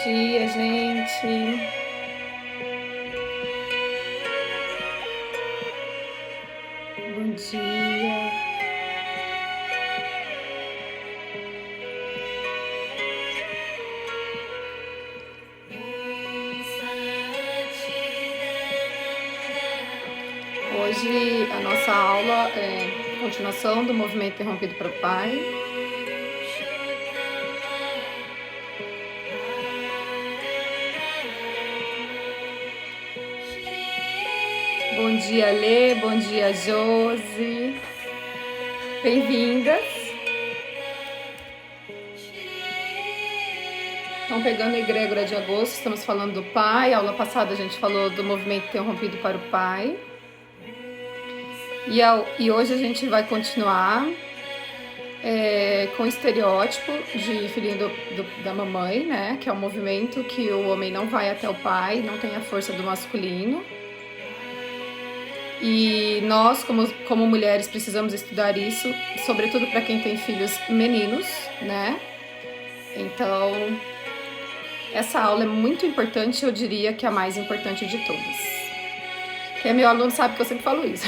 dia, gente. Bom dia. Hoje a nossa aula é continuação do movimento interrompido para o Pai. Bom dia, Lê. Bom dia, Josi. Bem-vindas. Estão pegando a egrégora de agosto, estamos falando do Pai. A aula passada a gente falou do movimento interrompido para o Pai. E hoje a gente vai continuar com o estereótipo de filhinho da mamãe, né? Que é um movimento que o homem não vai até o pai, não tem a força do masculino. E nós, como mulheres, precisamos estudar isso, sobretudo para quem tem filhos meninos, né? Então, essa aula é muito importante, eu diria que é a mais importante de todas. Quem é meu aluno sabe que eu sempre falo isso.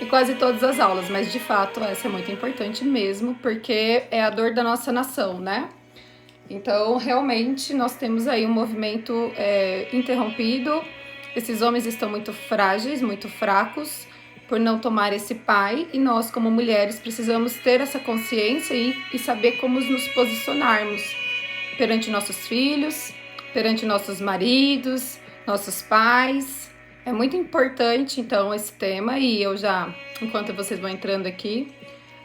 Em quase todas as aulas, mas de fato essa é muito importante mesmo, porque é a dor da nossa nação, né? Então, realmente, nós temos aí um movimento interrompido. Esses homens estão muito frágeis, muito fracos, por não tomar esse pai, e nós, como mulheres, precisamos ter essa consciência e saber como nos posicionarmos perante nossos filhos, perante nossos maridos, nossos pais. É muito importante, então, esse tema, e eu já, enquanto vocês vão entrando aqui,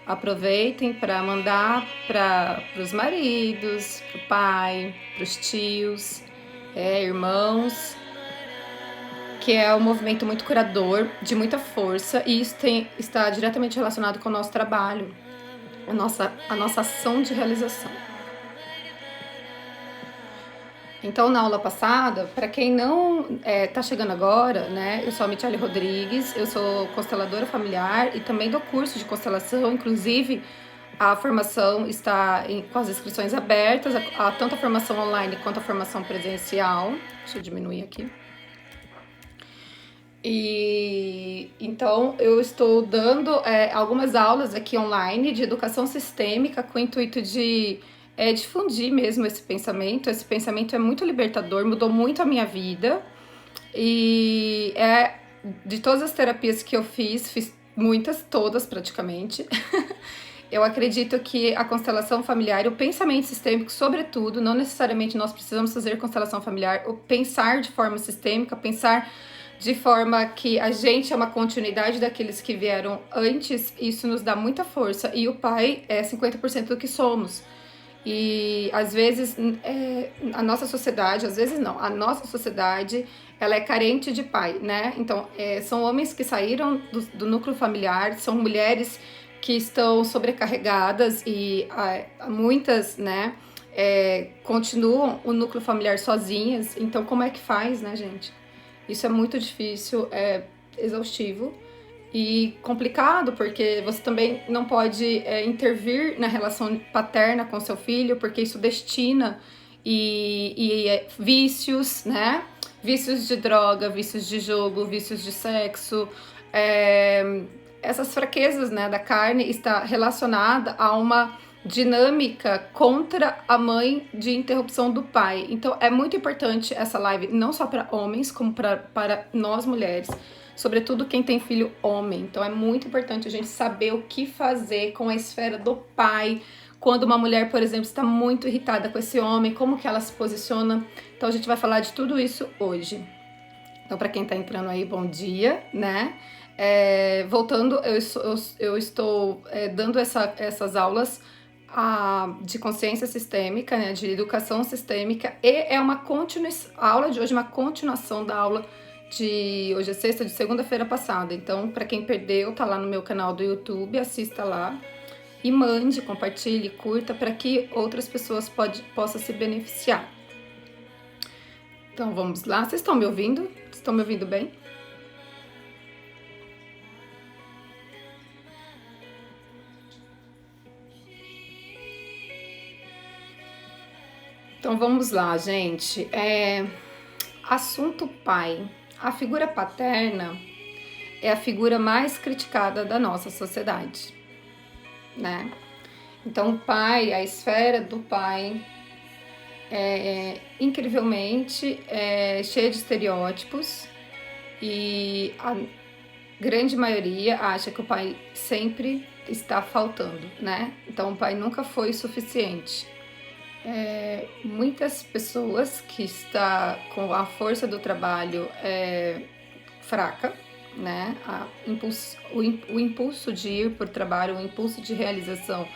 aproveitem para mandar para os maridos, para o pai, para os tios, irmãos, que é um movimento muito curador, de muita força, e isso está diretamente relacionado com o nosso trabalho, a nossa ação de realização. Então, na aula passada, para quem não está chegando agora, né, eu sou a Michele Rodrigues, eu sou consteladora familiar e também dou curso de constelação, inclusive a formação está com as inscrições abertas, tanto a formação online quanto a formação presencial. Deixa eu diminuir aqui. E então eu estou dando algumas aulas aqui online de educação sistêmica com o intuito de difundir mesmo esse pensamento. Esse pensamento é muito libertador, mudou muito a minha vida. E de todas as terapias que eu fiz muitas, todas praticamente. Eu acredito que a constelação familiar, o pensamento sistêmico, sobretudo, não necessariamente nós precisamos fazer constelação familiar, o pensar de forma sistêmica, pensar de forma que a gente é uma continuidade daqueles que vieram antes, isso nos dá muita força. E o pai é 50% do que somos. E às vezes a nossa sociedade, às vezes não, a nossa sociedade, ela é carente de pai, né? Então, são homens que saíram do núcleo familiar, são mulheres que estão sobrecarregadas e muitas, né, continuam o núcleo familiar sozinhas. Então, como é que faz, né, gente? Isso é muito difícil, é exaustivo e complicado, porque você também não pode intervir na relação paterna com seu filho, porque isso destina vícios, né? Vícios de droga, vícios de jogo, vícios de sexo. Essas fraquezas, né, da carne está relacionada a uma dinâmica contra a mãe de interrupção do pai. Então é muito importante essa live, não só para homens, como para nós mulheres, sobretudo quem tem filho homem. Então é muito importante a gente saber o que fazer com a esfera do pai, quando uma mulher, por exemplo, está muito irritada com esse homem, como que ela se posiciona. Então a gente vai falar de tudo isso hoje. Então, para quem está entrando aí, bom dia, né? Voltando, eu estou dando essas aulas de consciência sistêmica, né, de educação sistêmica, e a aula de hoje é uma continuação da aula de hoje é sexta, de segunda-feira passada. Então, para quem perdeu, tá lá no meu canal do YouTube, assista lá e mande, compartilhe, curta, para que outras pessoas possam se beneficiar. Então, vamos lá. Vocês estão me ouvindo? Estão me ouvindo bem? Então vamos lá, gente. Assunto pai. A figura paterna é a figura mais criticada da nossa sociedade, né? Então o pai, a esfera do pai incrivelmente cheia de estereótipos e a grande maioria acha que o pai sempre está faltando, né? Então o pai nunca foi suficiente. Muitas pessoas que estão com a força do trabalho fraca, né? O impulso de ir para o trabalho, o impulso de realização,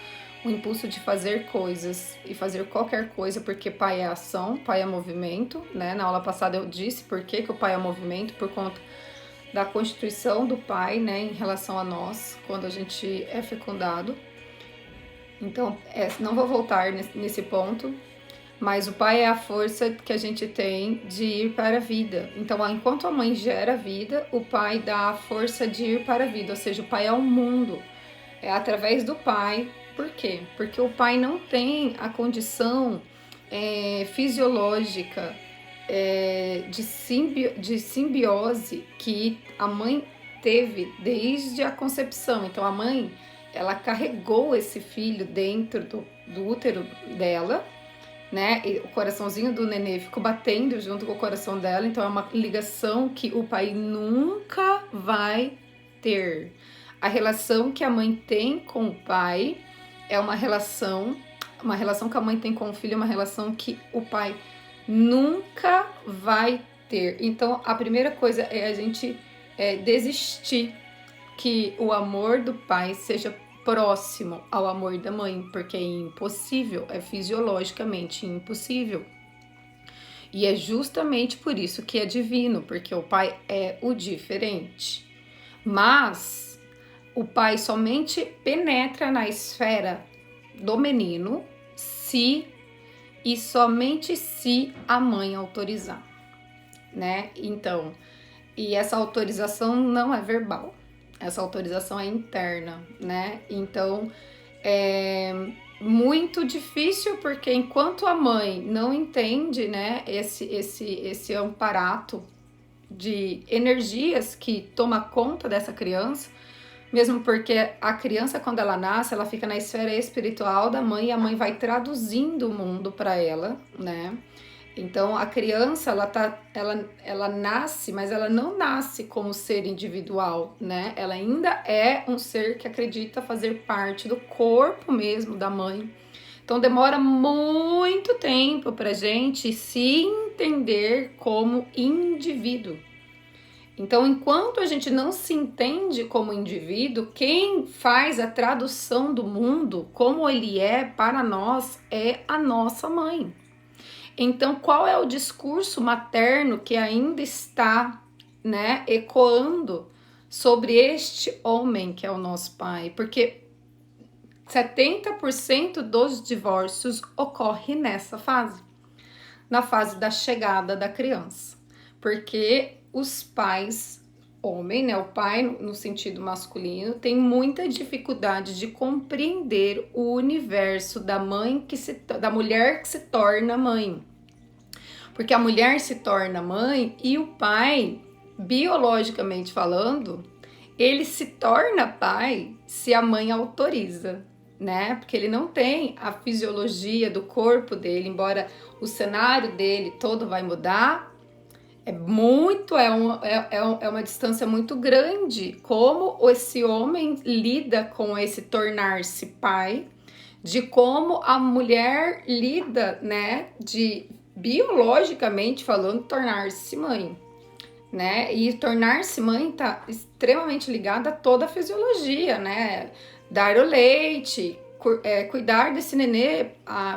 o impulso de fazer coisas e fazer qualquer coisa, porque pai é ação, pai é movimento, né? Na aula passada eu disse por que o pai é movimento, por conta da constituição do pai, né, em relação a nós, quando a gente é fecundado. Então, não vou voltar nesse ponto, mas o pai é a força que a gente tem de ir para a vida. Então, enquanto a mãe gera a vida, o pai dá a força de ir para a vida, ou seja, o pai é o mundo. É através do pai. Por quê? Porque o pai não tem a condição fisiológica de simbiose que a mãe teve desde a concepção. Então, a mãe, ela carregou esse filho dentro do útero dela, né? E o coraçãozinho do nenê ficou batendo junto com o coração dela. Então, é uma ligação que o pai nunca vai ter. A relação que a mãe tem com o pai é uma relação que a mãe tem com o filho é uma relação que o pai nunca vai ter. Então, a primeira coisa é a gente desistir que o amor do pai seja próximo ao amor da mãe, porque é impossível, é fisiologicamente impossível. E é justamente por isso que é divino, porque o pai é o diferente. Mas o pai somente penetra na esfera do menino e somente se a mãe autorizar, né? Então, e essa autorização não é verbal, essa autorização é interna, né? Então, é muito difícil, porque enquanto a mãe não entende, né, esse amparato de energias que toma conta dessa criança, mesmo porque a criança, quando ela nasce, ela fica na esfera espiritual da mãe e a mãe vai traduzindo o mundo para ela, né? Então, a criança, ela nasce, mas ela não nasce como ser individual, né? Ela ainda é um ser que acredita fazer parte do corpo mesmo da mãe. Então, demora muito tempo pra gente se entender como indivíduo. Então, enquanto a gente não se entende como indivíduo, quem faz a tradução do mundo, como ele é para nós, é a nossa mãe. Então, qual é o discurso materno que ainda está, né, ecoando sobre este homem que é o nosso pai? Porque 70% dos divórcios ocorre nessa fase, na fase da chegada da criança. Porque os pais, homem, né, o pai no sentido masculino, tem muita dificuldade de compreender o universo da mulher que se torna mãe. Porque a mulher se torna mãe e o pai, biologicamente falando, ele se torna pai se a mãe autoriza, né? Porque ele não tem a fisiologia do corpo dele, embora o cenário dele todo vai mudar. É uma distância muito grande como esse homem lida com esse tornar-se pai, de como a mulher lida, né, de biologicamente falando, tornar-se mãe, né? E tornar-se mãe tá extremamente ligada a toda a fisiologia, né? Dar o leite, cuidar desse nenê,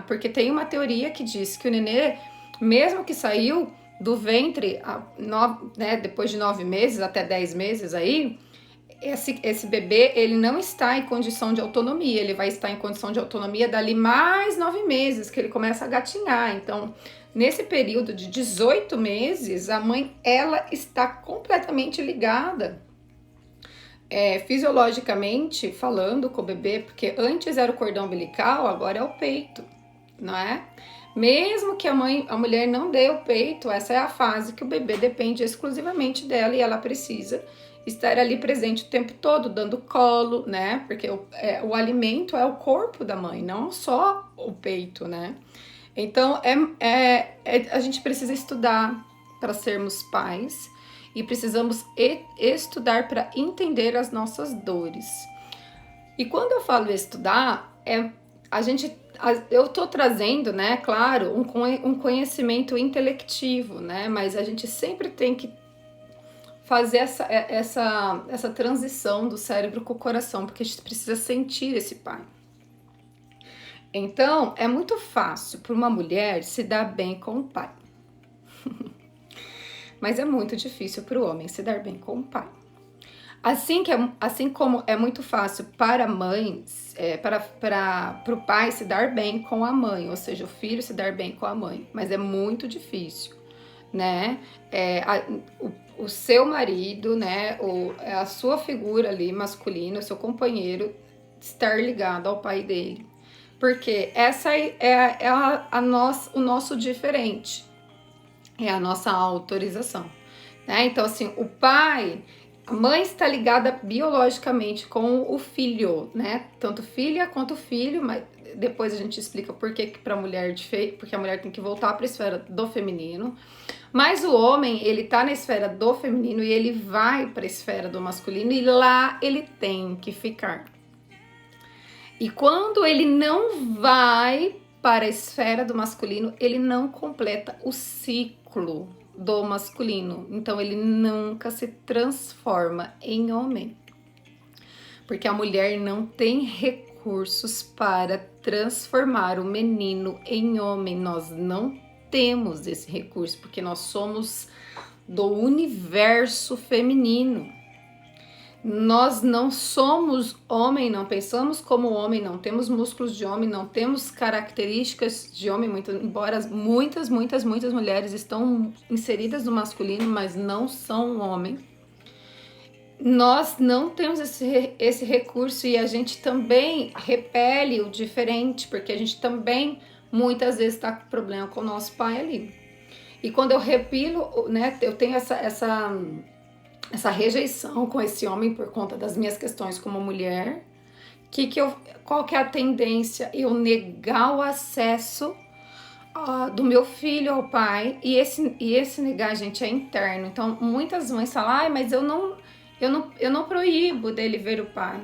porque tem uma teoria que diz que o nenê, mesmo que saiu do ventre, né, depois de 9 meses até 10 meses aí, esse bebê, ele não está em condição de autonomia, ele vai estar em condição de autonomia dali mais 9 meses, que ele começa a gatinhar. Então, nesse período de 18 meses, a mãe, ela está completamente ligada, fisiologicamente falando com o bebê, porque antes era o cordão umbilical, agora é o peito, não é? Mesmo que a mulher não dê o peito, essa é a fase que o bebê depende exclusivamente dela e ela precisa estar ali presente o tempo todo, dando colo, né? Porque o alimento é o corpo da mãe, não só o peito, né? Então, a gente precisa estudar para sermos pais e precisamos estudar para entender as nossas dores. E quando eu falo estudar, eu estou trazendo, né, claro, um conhecimento intelectivo, né, mas a gente sempre tem que fazer essa transição do cérebro com o coração, porque a gente precisa sentir esse pai. Então, é muito fácil para uma mulher se dar bem com o pai. Mas é muito difícil para o homem se dar bem com o pai. Assim como é muito fácil para mães, para o pai se dar bem com a mãe, ou seja, o filho se dar bem com a mãe, mas é muito difícil, né? O seu marido, né? A sua figura ali masculina, o seu companheiro, estar ligado ao pai dele. Porque essa o nosso diferente, é a nossa autorização, né? Então, assim, a mãe está ligada biologicamente com o filho, né? Tanto filha quanto filho, mas depois a gente explica por que para a mulher porque a mulher tem que voltar para a esfera do feminino. Mas o homem, ele tá na esfera do feminino e ele vai para a esfera do masculino e lá ele tem que ficar. E quando ele não vai para a esfera do masculino, ele não completa o ciclo do masculino. Então ele nunca se transforma em homem. Porque a mulher não tem recursos para transformar o menino em homem. Nós não temos esse recurso, porque nós somos do universo feminino. Nós não somos homem, não pensamos como homem, não temos músculos de homem, não temos características de homem, embora muitas mulheres estão inseridas no masculino, mas não são homem. Nós não temos esse recurso e a gente também repele o diferente, porque a gente também muitas vezes está com problema com o nosso pai ali. E quando eu repilo, né, eu tenho essa rejeição com esse homem por conta das minhas questões como mulher, qual que é a tendência? Eu negar o acesso do meu filho ao pai, e esse negar, gente, é interno. Então, muitas mães falam, mas eu não proíbo dele ver o pai.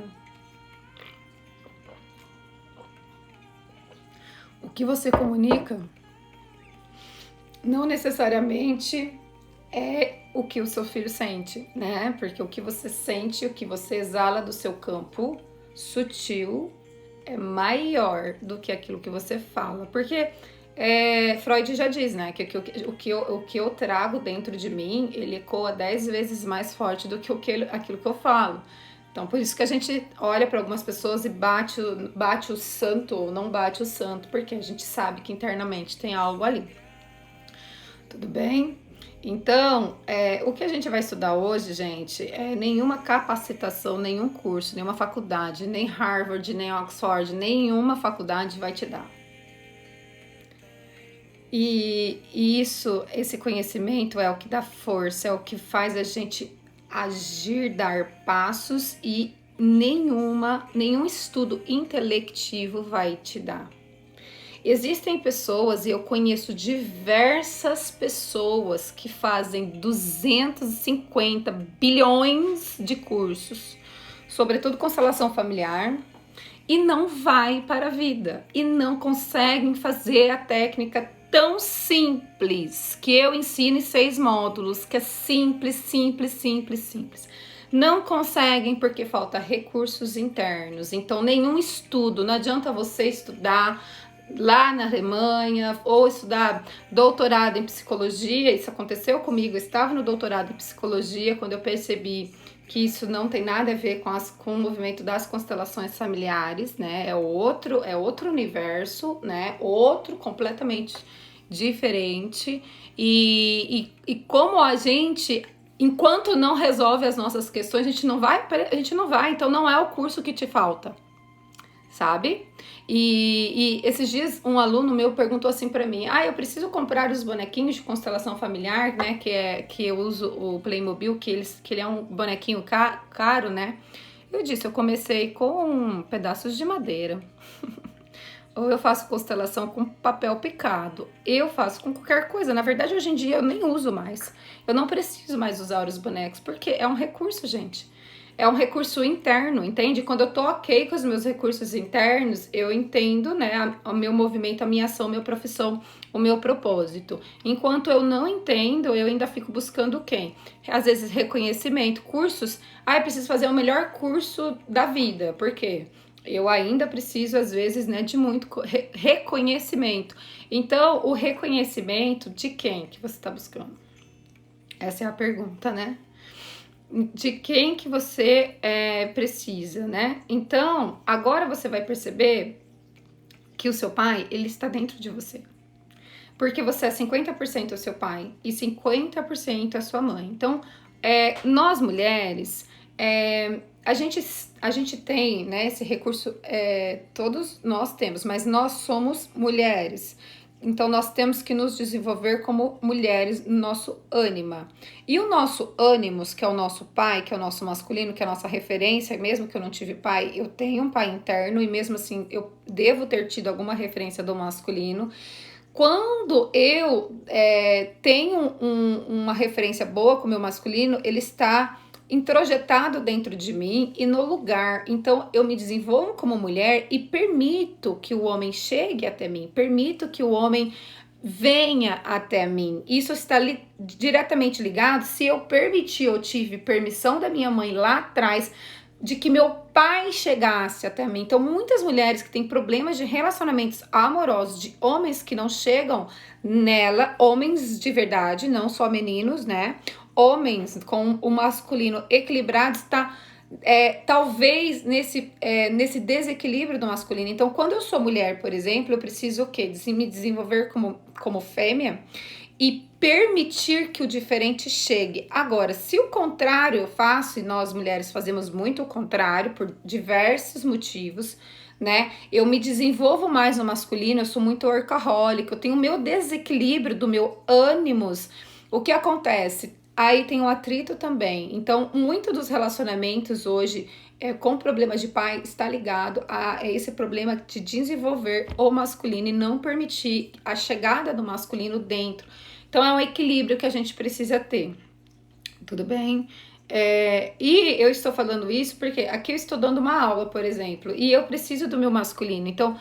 O que você comunica não necessariamente é o que o seu filho sente, né? Porque o que você sente, o que você exala do seu campo sutil é maior do que aquilo que você fala. Porque Freud já diz, né? Que o que eu trago dentro de mim, ele ecoa 10 vezes mais forte do que aquilo que eu falo. Então, por isso que a gente olha para algumas pessoas e bate o santo ou não bate o santo, porque a gente sabe que internamente tem algo ali. Tudo bem? Então, o que a gente vai estudar hoje, gente, é nenhuma capacitação, nenhum curso, nenhuma faculdade, nem Harvard, nem Oxford, nenhuma faculdade vai te dar. E esse conhecimento é o que dá força, é o que faz a gente agir, dar passos, e nenhum estudo intelectivo vai te dar. Existem pessoas, e eu conheço diversas pessoas que fazem 250 bilhões de cursos, sobretudo constelação familiar, e não vai para a vida, e não conseguem fazer a técnica tão simples que eu ensino em 6 módulos, que é simples. Não conseguem porque falta recursos internos. Então, nenhum estudo, não adianta você estudar lá na Alemanha ou estudar doutorado em psicologia. Isso aconteceu comigo, eu estava no doutorado em psicologia quando eu percebi que isso não tem nada a ver com o movimento das constelações familiares, né? É outro universo, né? Outro completamente diferente. E como a gente, enquanto não resolve as nossas questões, a gente não vai. Então não é o curso que te falta. sabe? E esses dias um aluno meu perguntou assim pra mim: eu preciso comprar os bonequinhos de constelação familiar, né? Que eu uso o Playmobil, que ele é um bonequinho caro, né? Eu disse: eu comecei com pedaços de madeira. Ou eu faço constelação com papel picado. Eu faço com qualquer coisa. Na verdade, hoje em dia eu nem uso mais. Eu não preciso mais usar os bonecos, porque é um recurso, gente. É um recurso interno, entende? Quando eu tô ok com os meus recursos internos, eu entendo, né, o meu movimento, a minha ação, a minha profissão, o meu propósito. Enquanto eu não entendo, eu ainda fico buscando quem? Às vezes reconhecimento, cursos. Eu preciso fazer o melhor curso da vida. Por quê? Eu ainda preciso, às vezes, né, de muito reconhecimento. Então, o reconhecimento de quem que você está buscando? Essa é a pergunta, né? De quem que você precisa, né? Então, agora você vai perceber que o seu pai, ele está dentro de você. Porque você é 50% o seu pai e 50% a sua mãe. Então, nós mulheres, a gente tem, né, esse recurso, todos nós temos, mas nós somos mulheres. Então, nós temos que nos desenvolver como mulheres no nosso ânima. E o nosso ânimos, que é o nosso pai, que é o nosso masculino, que é a nossa referência, mesmo que eu não tive pai, eu tenho um pai interno e mesmo assim eu devo ter tido alguma referência do masculino. Quando eu tenho uma referência boa com o meu masculino, ele está introjetado dentro de mim e no lugar. Então, eu me desenvolvo como mulher e permito que o homem chegue até mim, permito que o homem venha até mim. Isso está diretamente ligado se eu permitir, eu tive permissão da minha mãe lá atrás de que meu pai chegasse até mim. Então, muitas mulheres que têm problemas de relacionamentos amorosos, de homens que não chegam nela, homens de verdade, não só meninos, né? Homens com o masculino equilibrado está talvez nesse desequilíbrio do masculino. Então, quando eu sou mulher, por exemplo, eu preciso o quê? Me desenvolver como fêmea e permitir que o diferente chegue. Agora, se o contrário eu faço, e nós mulheres fazemos muito o contrário por diversos motivos, né? Eu me desenvolvo mais no masculino, eu sou muito workaholic, eu tenho o meu desequilíbrio do meu ânimos. O que acontece? Aí tem um atrito também. Então, muito dos relacionamentos hoje com problemas de pai está ligado a esse problema de desenvolver o masculino e não permitir a chegada do masculino dentro. Então, é um equilíbrio que a gente precisa ter. Tudo bem? E eu estou falando isso porque aqui eu estou dando uma aula, por exemplo, e eu preciso do meu masculino. Então,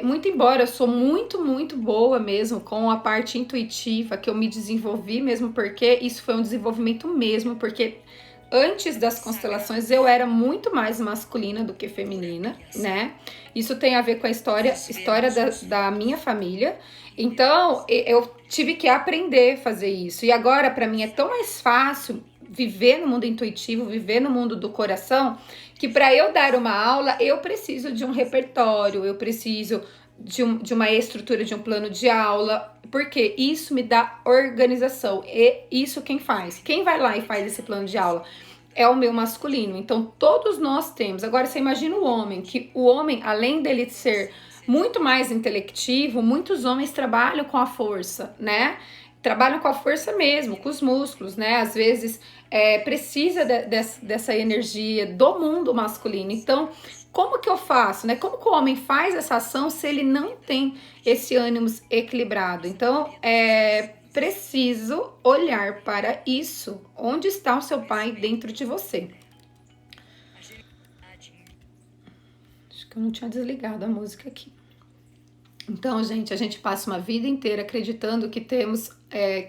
muito embora eu sou muito, muito boa mesmo com a parte intuitiva, que eu me desenvolvi mesmo, porque isso foi um desenvolvimento mesmo, porque antes das constelações eu era muito mais masculina do que feminina, né? Isso tem a ver com a história da minha família. Então, eu tive que aprender a fazer isso. E agora, para mim, é tão mais fácil viver no mundo intuitivo, viver no mundo do coração, que para eu dar uma aula, eu preciso de um repertório, eu preciso de uma estrutura, de um plano de aula, porque isso me dá organização. E isso quem faz? Quem vai lá e faz esse plano de aula? É o meu masculino. Então, todos nós temos. Agora, você imagina o homem, que o homem, além dele ser muito mais intelectivo, muitos homens trabalham com a força, né? Trabalham com a força mesmo, com os músculos, né? Às vezes precisa dessa energia do mundo masculino. Então, como que eu faço, né? Como que o homem faz essa ação se ele não tem esse ânimo equilibrado? Então, preciso olhar para isso. Onde está o seu pai dentro de você? Acho que eu não tinha desligado a música aqui. Então, gente, a gente passa uma vida inteira acreditando que temos,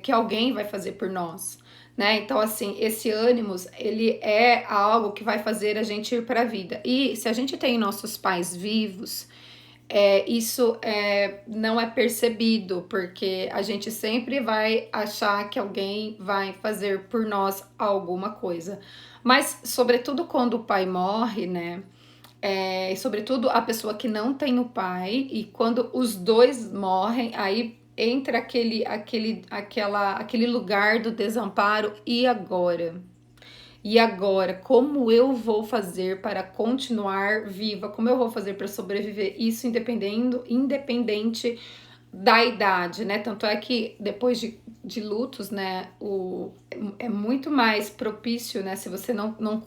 que alguém vai fazer por nós, né? Então, assim, esse ânimos, ele é algo que vai fazer a gente ir para a vida. E se a gente tem nossos pais vivos, isso não é percebido, porque a gente sempre vai achar que alguém vai fazer por nós alguma coisa. Mas, sobretudo quando o pai morre, né? E sobretudo a pessoa que não tem o pai, e quando os dois morrem, aí entra aquele lugar do desamparo, e agora? E agora, como eu vou fazer para continuar viva? Como eu vou fazer para sobreviver? Isso independente da idade, né? Tanto é que depois de lutos, né, é muito mais propício, né? Se você não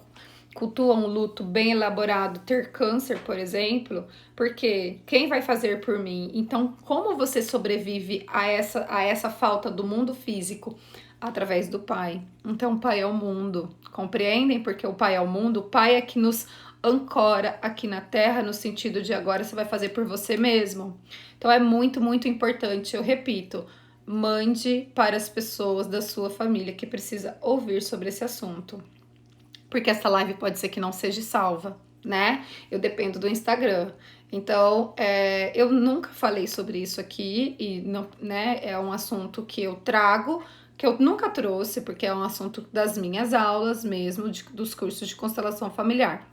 cultua um luto bem elaborado, ter câncer, por exemplo, porque quem vai fazer por mim? Então, como você sobrevive a essa falta do mundo físico? Através do pai. Então, o pai é o mundo. Compreendem? Porque o pai é o mundo, o pai é que nos ancora aqui na terra, no sentido de agora você vai fazer por você mesmo. Então, é muito, muito importante. Eu repito, mande para as pessoas da sua família que precisa ouvir sobre esse assunto. Porque essa live pode ser que não seja salva, né? Eu dependo do Instagram. Então, eu nunca falei sobre isso aqui e não, né, é um assunto que eu trago, que eu nunca trouxe, porque é um assunto das minhas aulas mesmo, dos cursos de constelação familiar.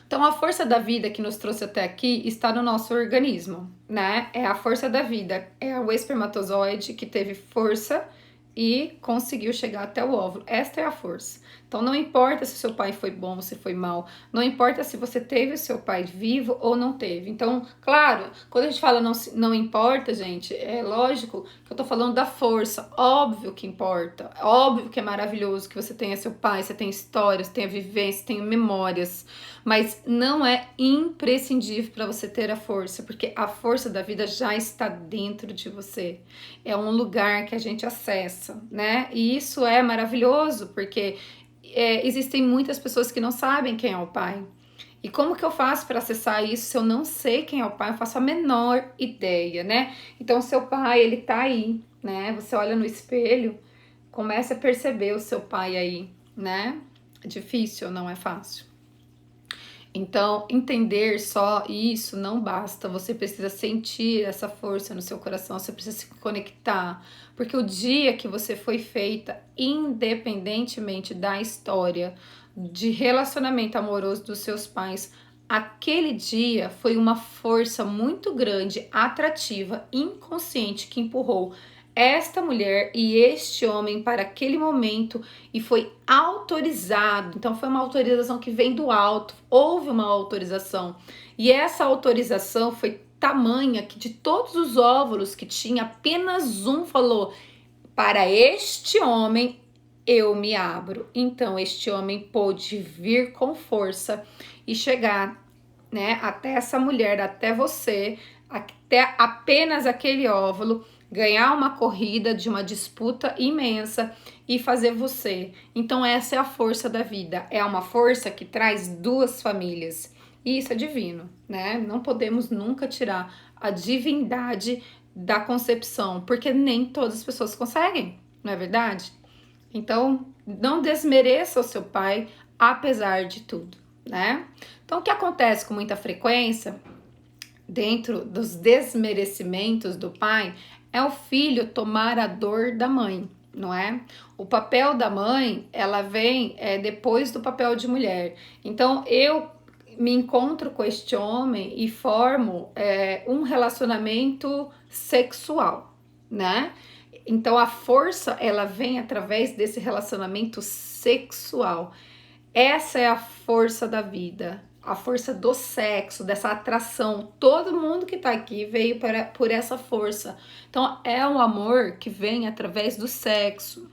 Então, a força da vida que nos trouxe até aqui está no nosso organismo, né? É a força da vida, é o espermatozoide que teve força e conseguiu chegar até o óvulo. Esta é a força. Então, não importa se seu pai foi bom ou se foi mal, não importa se você teve o seu pai vivo ou não teve. Então, claro, quando a gente fala não importa, gente, é lógico que eu tô falando da força. Óbvio que importa, óbvio que é maravilhoso que você tenha seu pai, você tenha histórias, tenha vivências, tenha memórias, mas não é imprescindível para você ter a força, porque a força da vida já está dentro de você. É um lugar que a gente acessa, né? E isso é maravilhoso, porque existem muitas pessoas que não sabem quem é o pai. E como que eu faço para acessar isso se eu não sei quem é o pai? Eu faço a menor ideia, né? Então, seu pai, ele tá aí, né? Você olha no espelho, começa a perceber o seu pai aí, né? É difícil, não é fácil. Então, entender só isso não basta, você precisa sentir essa força no seu coração, você precisa se conectar, porque o dia que você foi feita, independentemente da história de relacionamento amoroso dos seus pais, aquele dia foi uma força muito grande, atrativa, inconsciente que empurrou esta mulher e este homem para aquele momento e foi autorizado. Então foi uma autorização que vem do alto, houve uma autorização. E essa autorização foi tamanha que de todos os óvulos que tinha, apenas um falou: para este homem eu me abro. Então este homem pôde vir com força e chegar, né, até essa mulher, até você, até apenas aquele óvulo, ganhar uma corrida de uma disputa imensa e fazer você. Então essa é a força da vida, é uma força que traz duas famílias. E isso é divino, né? Não podemos nunca tirar a divindade da concepção, porque nem todas as pessoas conseguem, não é verdade? Então, não desmereça o seu pai, apesar de tudo, né? Então, o que acontece com muita frequência, dentro dos desmerecimentos do pai, é o filho tomar a dor da mãe, não é? O papel da mãe, ela vem depois do papel de mulher. Então, eu me encontro com este homem e formo um relacionamento sexual, né? Então, a força, ela vem através desse relacionamento sexual. Essa é a força da vida, a força do sexo, dessa atração. Todo mundo que tá aqui veio por essa força. Então, é um amor que vem através do sexo.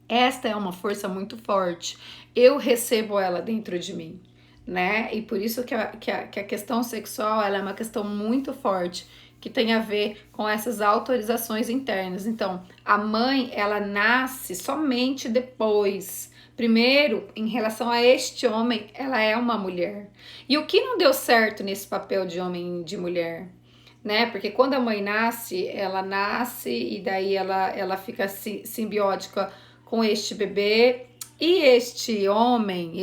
Esta é uma força muito forte. Eu recebo ela dentro de mim, né? E por isso que a questão sexual, ela é uma questão muito forte, que tem a ver com essas autorizações internas. Então, a mãe, ela nasce somente depois. Primeiro, em relação a este homem, ela é uma mulher. E o que não deu certo nesse papel de homem e de mulher? Né? Porque quando a mãe nasce, ela nasce e daí ela fica simbiótica com este bebê. E este homem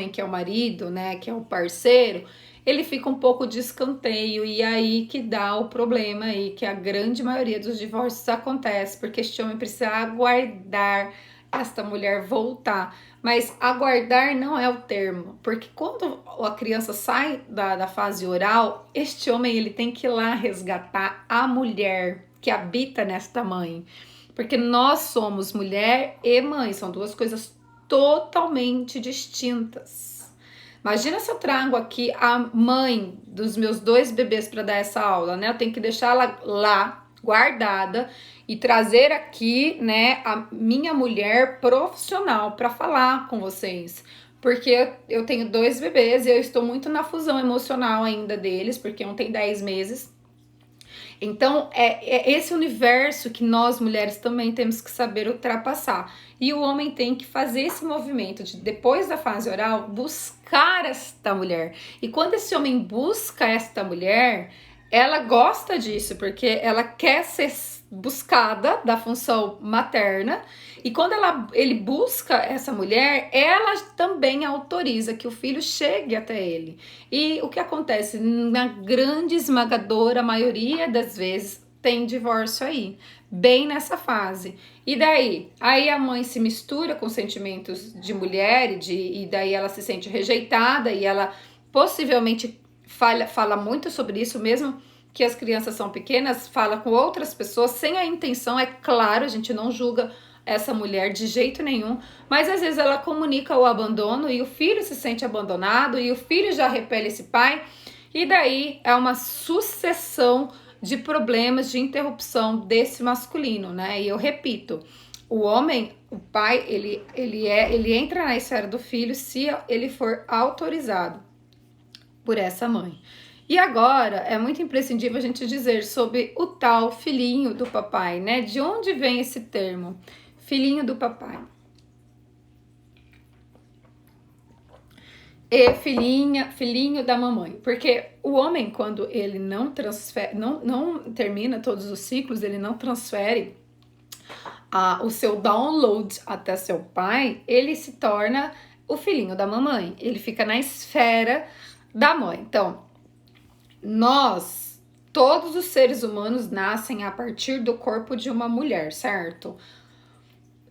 que é o marido, né, que é o parceiro, ele fica um pouco de escanteio e aí que dá o problema aí, que a grande maioria dos divórcios acontece, porque este homem precisa aguardar esta mulher voltar. Mas aguardar não é o termo, porque quando a criança sai da fase oral, este homem ele tem que ir lá resgatar a mulher que habita nesta mãe. Porque nós somos mulher e mãe, são duas coisas totalmente distintas. Imagina se eu trago aqui a mãe dos meus 2 bebês para dar essa aula, né? Eu tenho que deixá-la lá, guardada, e trazer aqui, né, a minha mulher profissional para falar com vocês. Porque eu tenho 2 bebês e eu estou muito na fusão emocional ainda deles, porque um tem 10 meses. Então, é esse universo que nós mulheres também temos que saber ultrapassar. E o homem tem que fazer esse movimento de, depois da fase oral, buscar esta mulher. E quando esse homem busca esta mulher, ela gosta disso, porque ela quer ser buscada da função materna. E quando ele busca essa mulher, ela também autoriza que o filho chegue até ele. E o que acontece? Na grande esmagadora maioria das vezes tem divórcio aí, bem nessa fase. E daí? Aí a mãe se mistura com sentimentos de mulher e daí ela se sente rejeitada e ela possivelmente fala muito sobre isso mesmo, que as crianças são pequenas, fala com outras pessoas sem a intenção, é claro, a gente não julga essa mulher de jeito nenhum, mas às vezes ela comunica o abandono e o filho se sente abandonado e o filho já repele esse pai, e daí é uma sucessão de problemas de interrupção desse masculino, né? E eu repito, o homem, o pai, ele entra na esfera do filho se ele for autorizado por essa mãe. E agora é muito imprescindível a gente dizer sobre o tal filhinho do papai, né? De onde vem esse termo? Filhinho do papai. E filhinho da mamãe. Porque o homem, quando ele não transfere, não termina todos os ciclos, ele não transfere o seu download até seu pai, ele se torna o filhinho da mamãe. Ele fica na esfera da mãe. Então, todos os seres humanos nascem a partir do corpo de uma mulher, certo?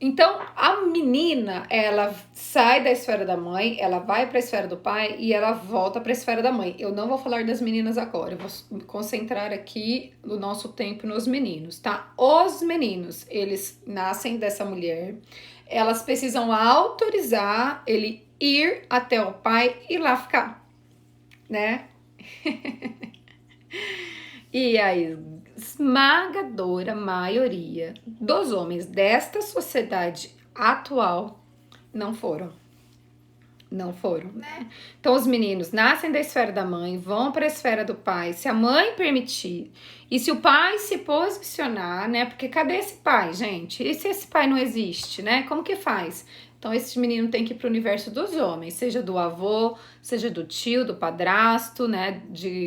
Então, a menina, ela sai da esfera da mãe, ela vai para a esfera do pai e ela volta para a esfera da mãe. Eu não vou falar das meninas agora, eu vou me concentrar aqui no nosso tempo nos meninos, tá? Os meninos, eles nascem dessa mulher, elas precisam autorizar ele ir até o pai e lá ficar, né? E a esmagadora maioria dos homens desta sociedade atual não foram, né? Então os meninos nascem da esfera da mãe, vão para a esfera do pai, se a mãe permitir, e se o pai se posicionar, né? Porque cadê esse pai, gente? E se esse pai não existe, né? Como que faz? Então, esse menino tem que ir para o universo dos homens, seja do avô, seja do tio, do padrasto, né?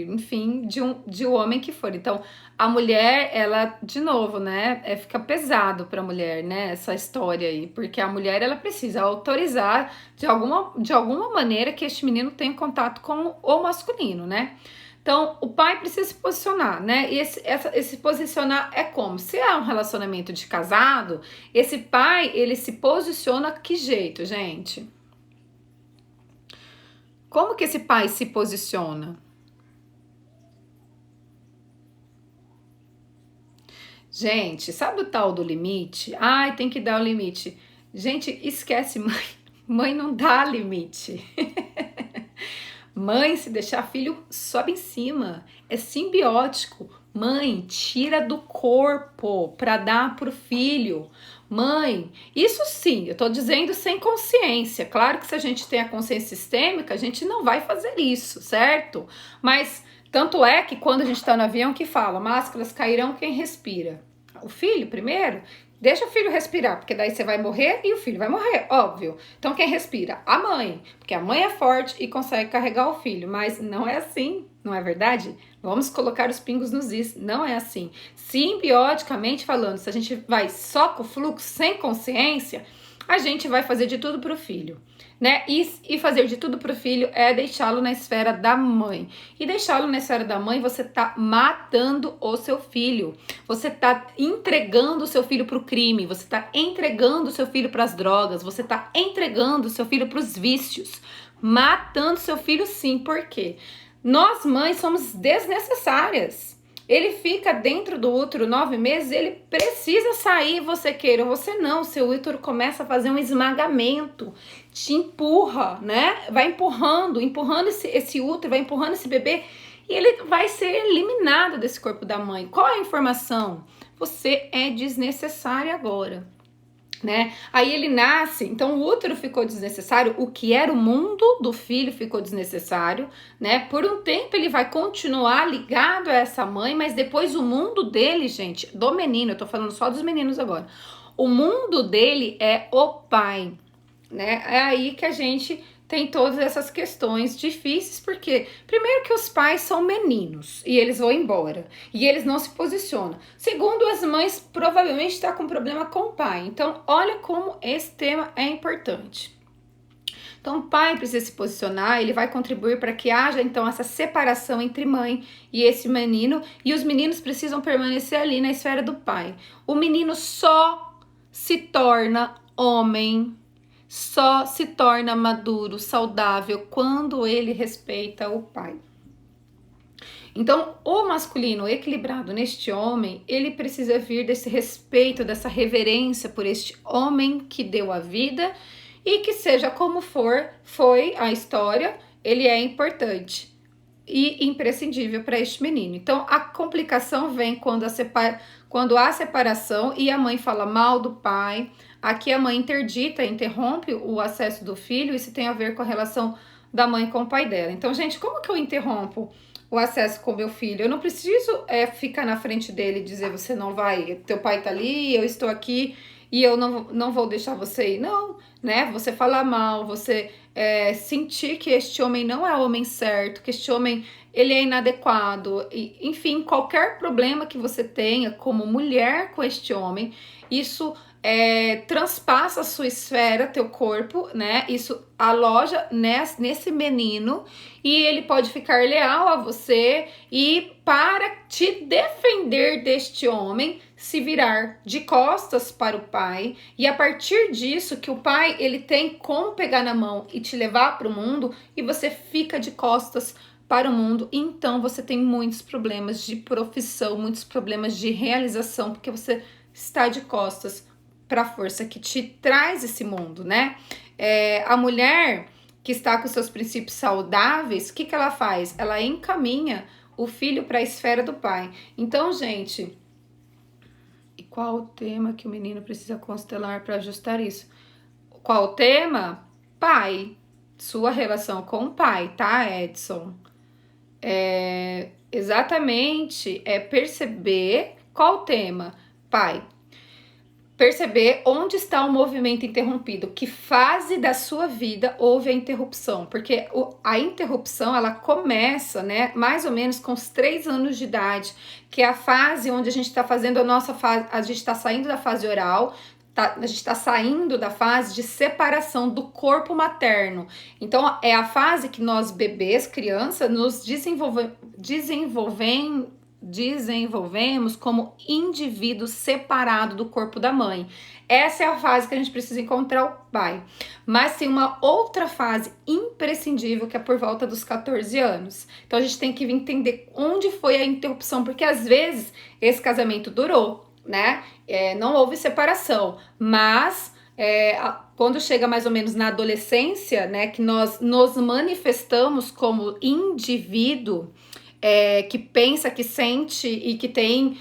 Enfim, de um homem que for. Então, a mulher, ela, de novo, né? Fica pesado para a mulher, né? Essa história aí, porque a mulher, ela precisa autorizar de alguma maneira que este menino tenha contato com o masculino, né? Então, o pai precisa se posicionar, né? E esse posicionar é como? Se é um relacionamento de casado, esse pai, ele se posiciona que jeito, gente? Como que esse pai se posiciona? Gente, sabe o tal do limite? Ai, tem que dar o limite. Gente, esquece, mãe. Mãe não dá limite. Mãe, se deixar filho, sobe em cima. É simbiótico. Mãe, tira do corpo para dar pro filho. Mãe, isso sim, eu tô dizendo sem consciência. Claro que se a gente tem a consciência sistêmica, a gente não vai fazer isso, certo? Mas tanto é que quando a gente tá no avião que fala, máscaras cairão quem respira. O filho primeiro, deixa o filho respirar, porque daí você vai morrer e o filho vai morrer, óbvio. Então quem respira? A mãe, porque a mãe é forte e consegue carregar o filho, mas não é assim, não é verdade? Vamos colocar os pingos nos is, não é assim. Simbioticamente falando, se a gente vai só com o fluxo, sem consciência, a gente vai fazer de tudo pro filho, né? E fazer de tudo pro filho é deixá-lo na esfera da mãe. E deixá-lo na esfera da mãe, você tá matando o seu filho. Você tá entregando o seu filho pro crime, você tá entregando o seu filho pras drogas, você tá entregando o seu filho pros vícios. Matando seu filho sim, por quê? Nós mães somos desnecessárias. ele fica dentro do útero 9 meses, ele precisa sair, você queira ou você não, seu útero começa a fazer um esmagamento, te empurra, né? Vai empurrando esse útero, vai empurrando esse bebê e ele vai ser eliminado desse corpo da mãe. Qual é a informação? Você é desnecessária agora. Né? Aí ele nasce, então o útero ficou desnecessário, o que era o mundo do filho ficou desnecessário, né? Por um tempo ele vai continuar ligado a essa mãe, mas depois o mundo dele, gente, do menino, eu tô falando só dos meninos agora, o mundo dele é o pai, né? É aí que a gente tem todas essas questões difíceis, porque primeiro que os pais são meninos e eles vão embora e eles não se posicionam. Segundo, as mães provavelmente estão com problema com o pai. Então, olha como esse tema é importante. Então, o pai precisa se posicionar, ele vai contribuir para que haja, então, essa separação entre mãe e esse menino, e os meninos precisam permanecer ali na esfera do pai. O menino só se torna homem, só se torna maduro, saudável, quando ele respeita o pai. Então, o masculino equilibrado neste homem, ele precisa vir desse respeito, dessa reverência por este homem que deu a vida e que seja como foi a história, ele é importante e imprescindível para este menino. Então, a complicação vem quando há separação e a mãe fala mal do pai. Aqui a mãe interdita, interrompe o acesso do filho, isso tem a ver com a relação da mãe com o pai dela. Então, gente, como que eu interrompo o acesso com meu filho? Eu não preciso ficar na frente dele e dizer, você não vai, teu pai tá ali, eu estou aqui e eu não vou deixar você ir. Não, né? Você falar mal, você sentir que este homem não é o homem certo, que este homem ele é inadequado, e, enfim, qualquer problema que você tenha como mulher com este homem, isso transpassa a sua esfera, teu corpo, né? Isso aloja nesse menino e ele pode ficar leal a você e para te defender deste homem, se virar de costas para o pai e a partir disso que o pai ele tem como pegar na mão e te levar para o mundo e você fica de costas para o mundo, então você tem muitos problemas de profissão, muitos problemas de realização, porque você está de costas para a força que te traz esse mundo, né? A mulher que está com seus princípios saudáveis, o que ela faz? Ela encaminha o filho para a esfera do pai. Então, gente, e qual o tema que o menino precisa constelar para ajustar isso? Qual o tema? Pai. Sua relação com o pai, tá, Edson? Exatamente, perceber qual o tema? Pai. Perceber onde está o movimento interrompido, que fase da sua vida houve a interrupção, porque a interrupção ela começa, né, mais ou menos com os 3 anos de idade, que é a fase onde a gente está fazendo a nossa fase, a gente está saindo da fase oral, a gente está saindo da fase de separação do corpo materno. Então é a fase que nós bebês, crianças, nos desenvolvemos como indivíduo separado do corpo da mãe. Essa é a fase que a gente precisa encontrar o pai. Mas tem uma outra fase imprescindível que é por volta dos 14 anos. Então a gente tem que entender onde foi a interrupção, porque às vezes esse casamento durou, né? Não houve separação, mas quando chega mais ou menos na adolescência, né, que nós nos manifestamos como indivíduo, que pensa, que sente e que tem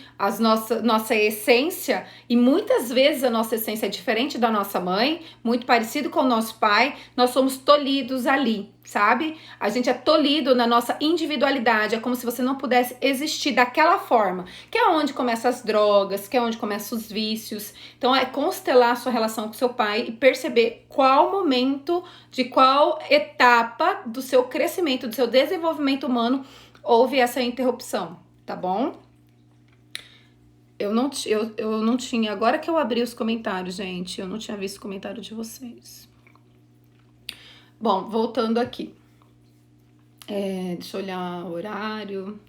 nossa essência, e muitas vezes a nossa essência é diferente da nossa mãe, muito parecido com o nosso pai, nós somos tolhidos ali, sabe? A gente é tolhido na nossa individualidade, é como se você não pudesse existir daquela forma, que é onde começam as drogas, que é onde começam os vícios. Então é constelar a sua relação com seu pai e perceber qual momento, de qual etapa do seu crescimento, do seu desenvolvimento humano houve essa interrupção, tá bom? Eu não tinha, agora que eu abri os comentários, gente, eu não tinha visto o comentário de vocês. Bom, voltando aqui. Deixa eu olhar o horário.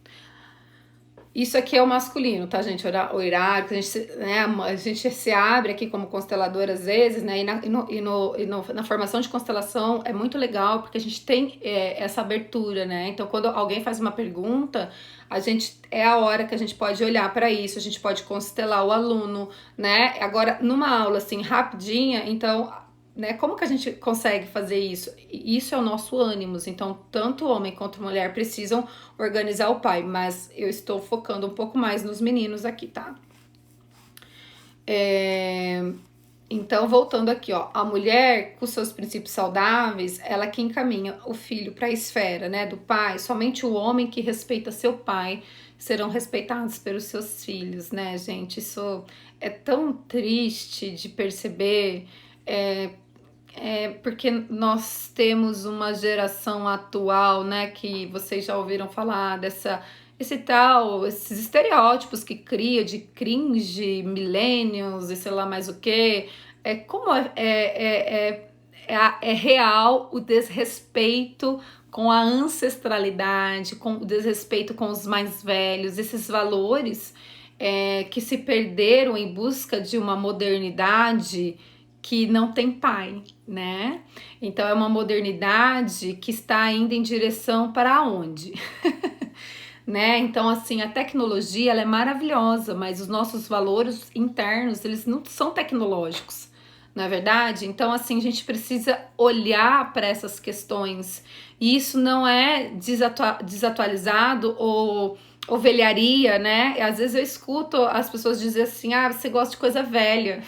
Isso aqui é o masculino, tá, gente? O horário, que a gente, né, a gente se abre aqui como constelador às vezes, né? Na formação de constelação é muito legal porque a gente tem essa abertura, né? Então, quando alguém faz uma pergunta, a gente é a hora que a gente pode olhar para isso, a gente pode constelar o aluno, né? Agora, numa aula assim rapidinha, então, né? Como que a gente consegue fazer isso? Isso é o nosso ânimos. Então, tanto homem quanto mulher precisam organizar o pai, mas eu estou focando um pouco mais nos meninos aqui, tá? Então, voltando aqui, ó, a mulher com seus princípios saudáveis, ela que encaminha o filho para a esfera, né, do pai. Somente o homem que respeita seu pai serão respeitados pelos seus filhos, né, gente? Isso é tão triste de perceber. Porque nós temos uma geração atual, né, que vocês já ouviram falar esses estereótipos que cria de cringe, millennials e sei lá mais o que. É real o desrespeito com a ancestralidade, com o desrespeito com os mais velhos, esses valores que se perderam em busca de uma modernidade que não tem pai, né? Então é uma modernidade que está indo em direção para onde? Né? Então, assim, a tecnologia ela é maravilhosa, mas os nossos valores internos, eles não são tecnológicos, não é verdade? Então, assim, a gente precisa olhar para essas questões. E isso não é desatualizado ou velharia, né? Às vezes eu escuto as pessoas dizer assim, ah, você gosta de coisa velha,